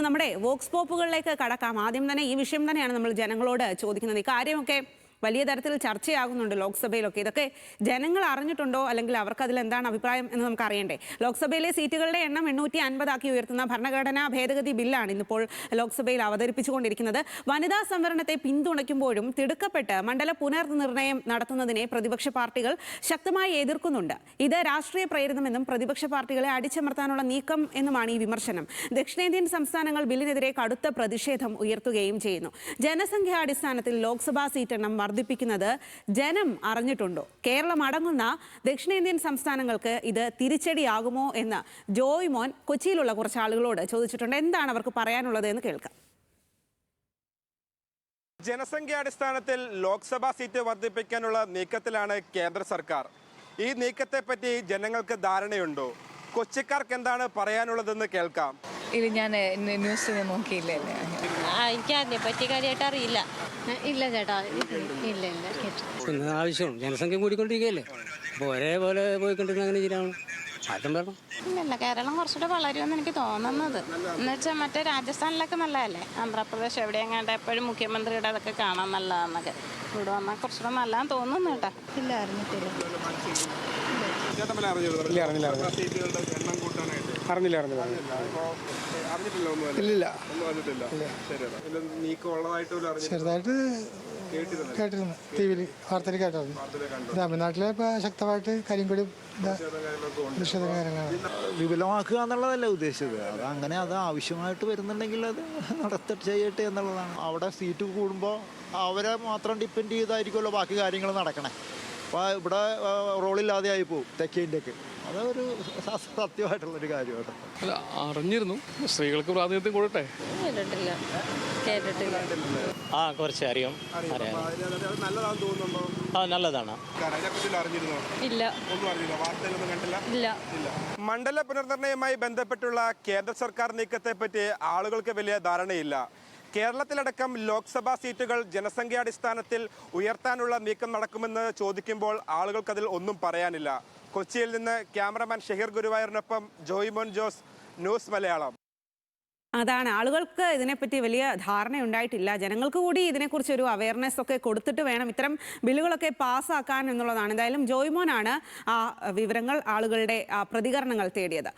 നമ്മുടെ വോക്സ് പോപ്പുകളിലേക്ക് കടക്കാം. ആദ്യം തന്നെ ഈ വിഷയം തന്നെയാണ് നമ്മൾ ജനങ്ങളോട് ചോദിക്കുന്നത്. ഈ കാര്യമൊക്കെ വലിയ തരത്തിൽ ചർച്ചയാകുന്നുണ്ട് ലോക്സഭയിലൊക്കെ. ഇതൊക്കെ ജനങ്ങൾ അറിഞ്ഞിട്ടുണ്ടോ, അല്ലെങ്കിൽ അവർക്ക് അതിൽ എന്താണ് അഭിപ്രായം എന്ന് നമുക്ക് അറിയണ്ടേ? ലോക്സഭയിലെ സീറ്റുകളുടെ എണ്ണം 850 ഉയർത്തുന്ന ഭരണഘടനാ ഭേദഗതി ബില്ലാണ് ഇന്നിപ്പോൾ ലോക്സഭയിൽ അവതരിപ്പിച്ചുകൊണ്ടിരിക്കുന്നത്. വനിതാ സംവരണത്തെ പിന്തുണയ്ക്കുമ്പോഴും തിടുക്കപ്പെട്ട് മണ്ഡല പുനർനിർണയം നടത്തുന്നതിനെ പ്രതിപക്ഷ പാർട്ടികൾ ശക്തമായി എതിർക്കുന്നുണ്ട്. ഇത് രാഷ്ട്രീയ പ്രേരിതമെന്നും പ്രതിപക്ഷ പാർട്ടികളെ അടിച്ചമർത്താനുള്ള നീക്കം എന്നുമാണ് ഈ വിമർശനം. ദക്ഷിണേന്ത്യൻ സംസ്ഥാനങ്ങൾ ബില്ലിനെതിരെ കടുത്ത പ്രതിഷേധം ഉയർത്തുകയും ചെയ്യുന്നു. ജനസംഖ്യാടിസ്ഥാനത്തിൽ ലോക്സഭാ സീറ്റെണ്ണം വർദ്ധിപ്പിക്കുന്നത് ജനം അറിഞ്ഞിട്ടുണ്ടോ? കേരളം അടങ്ങുന്ന ദക്ഷിണേന്ത്യൻ സംസ്ഥാനങ്ങൾക്ക് ഇത് തിരിച്ചടിയാകുമോ എന്ന് ജോയ് മോൻ കൊച്ചിയിലുള്ള കുറച്ച് ആളുകളോട് ചോദിച്ചിട്ടുണ്ട്. എന്താണ് അവർക്ക് പറയാനുള്ളത് എന്ന് കേൾക്കാം. ജനസംഖ്യാടിസ്ഥാനത്തിൽ ലോക്സഭാ സീറ്റ് വർദ്ധിപ്പിക്കാനുള്ള നീക്കത്തിലാണ് കേന്ദ്ര സർക്കാർ. ഈ നീക്കത്തെപ്പറ്റി ജനങ്ങൾക്ക് ധാരണയുണ്ടോ? കൊച്ചിക്കാർക്ക് എന്താണ് പറയാനുള്ളതെന്ന് കേൾക്കാം. ഇത് ഞാൻ ന്യൂസ് നോക്കിയില്ലേ, എനിക്ക് അതിനെ പറ്റി കാര്യമായിട്ട് അറിയില്ല. ഇല്ല ചേട്ടാ, ഇല്ല ആവശ്യമാണ്. ജനസംഖ്യ കൂടിക്കൊണ്ടിരിക്കുകയല്ലേ, അപ്പോൾ ഒരേപോലെ പോയിക്കൊണ്ടിരുന്ന അങ്ങനെ ശരിയാണ്. മാറ്റം വേണം. ഇല്ല, കേരളം കുറച്ചുകൂടെ വളരുമെന്ന് എനിക്ക് തോന്നുന്നത്. എന്നുവെച്ചാൽ മറ്റേ രാജസ്ഥാനിലൊക്കെ നല്ലതല്ലേ, ആന്ധ്രാപ്രദേശ് എവിടെയെങ്ങാണ്ട് എപ്പോഴും മുഖ്യമന്ത്രിയുടെ അതൊക്കെ കാണാൻ നല്ലതാന്നൊക്കെ. ഇവിടെ വന്നാൽ കുറച്ചുകൂടെ നല്ലതാന്ന് തോന്നുന്നു കേട്ടോ. ഇല്ല, അറിഞ്ഞിട്ടില്ല. ചെറുതായിട്ട് കേട്ടിരുന്നു, ടി വിയിൽ വാർത്തയിൽ കേട്ടിരുന്നു. തമിഴ്നാട്ടിലെ ഇപ്പൊ ശക്തമായിട്ട് കരിങ്കൊടി കാര്യങ്ങളാണ്. വിപുലമാക്കുക എന്നുള്ളതല്ല ഉദ്ദേശിച്ചത്. അത് ആവശ്യമായിട്ട് വരുന്നുണ്ടെങ്കിൽ അത് ചെയ്യട്ടെ എന്നുള്ളതാണ്. അവിടെ സീറ്റ് കൂടുമ്പോൾ അവരെ മാത്രം ഡിപ്പെൻഡ് ചെയ്തായിരിക്കുമല്ലോ ബാക്കി കാര്യങ്ങൾ നടക്കണേ. അപ്പോൾ ഇവിടെ റോളില്ലാതെ ആയി പോകും തെക്കേ ഇന്ത്യക്ക്. അതൊരു സത്യമായിട്ടുള്ളൊരു കാര്യമാണ്. അല്ല, അറിഞ്ഞിരുന്നു. സ്ത്രീകൾക്ക് പ്രാതിനിധ്യം കൊടുട്ടെ. കേട്ടിട്ടില്ല. കുറച്ച് അറിയാം. നല്ലതാണ്. ഇല്ല. ഇല്ല. മണ്ഡല പുനർനിർണയവുമായി ബന്ധപ്പെട്ടുള്ള കേന്ദ്ര സർക്കാർ നീക്കത്തെ പറ്റി ആളുകൾക്ക് വലിയ ധാരണയില്ല. കേരളത്തിലടക്കം ലോക്സഭാ സീറ്റുകൾ ജനസംഖ്യാടിസ്ഥാനത്തിൽ ഉയർത്താനുള്ള നീക്കം നടക്കുമെന്ന് ചോദിക്കുമ്പോൾ ആളുകൾക്കതിൽ ഒന്നും പറയാനില്ല. കൊച്ചിയിൽ നിന്ന് ക്യാമറമാൻ ഷഹീർ ഗുരുവായൂരിനൊപ്പം ജോയ് മോൻ ജോസ്, ന്യൂസ് മലയാളം. അതാണ്, ആളുകൾക്ക് ഇതിനെപ്പറ്റി വലിയ ധാരണയുണ്ടായിട്ടില്ല. ജനങ്ങൾക്ക് കൂടി ഇതിനെക്കുറിച്ച് ഒരു അവയർനെസ് ഒക്കെ കൊടുത്തിട്ട് വേണം ഇത്തരം ബില്ലുകളൊക്കെ പാസ്സാക്കാൻ എന്നുള്ളതാണ്. എന്തായാലും ജോയ് മോനാണ് ആ വിവരങ്ങൾ, ആളുകളുടെ പ്രതികരണങ്ങൾ തേടിയത്.